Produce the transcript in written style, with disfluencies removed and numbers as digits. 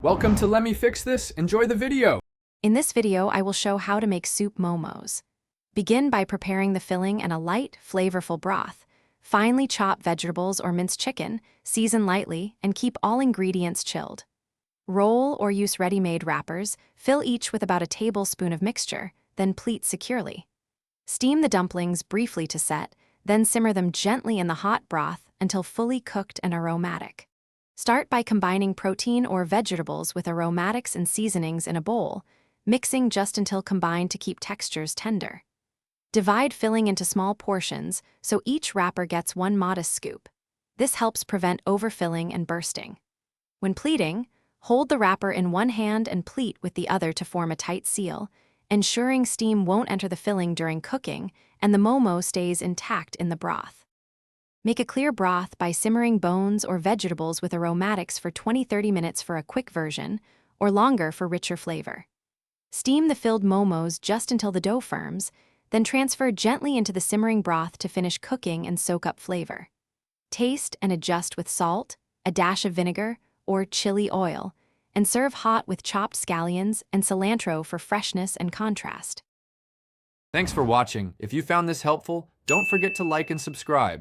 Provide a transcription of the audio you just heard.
Welcome to Let Me Fix This. Enjoy the video. In this video, I will show how to make soup momos. Begin by preparing the filling and a light, flavorful broth. Finely chop vegetables or minced chicken, season lightly, and keep all ingredients chilled. Roll or use ready-made wrappers, fill each with about a tablespoon of mixture, then pleat securely. Steam the dumplings briefly to set, then simmer them gently in the hot broth until fully cooked and aromatic. Start by combining protein or vegetables with aromatics and seasonings in a bowl, mixing just until combined to keep textures tender. Divide filling into small portions so each wrapper gets one modest scoop. This helps prevent overfilling and bursting. When pleating, hold the wrapper in one hand and pleat with the other to form a tight seal, ensuring steam won't enter the filling during cooking and the momo stays intact in the broth. Make a clear broth by simmering bones or vegetables with aromatics for 20-30 minutes for a quick version, or longer for richer flavor. Steam the filled momos just until the dough firms, then transfer gently into the simmering broth to finish cooking and soak up flavor. Taste and adjust with salt, a dash of vinegar, or chili oil, and serve hot with chopped scallions and cilantro for freshness and contrast. Thanks for watching. If you found this helpful, don't forget to like and subscribe.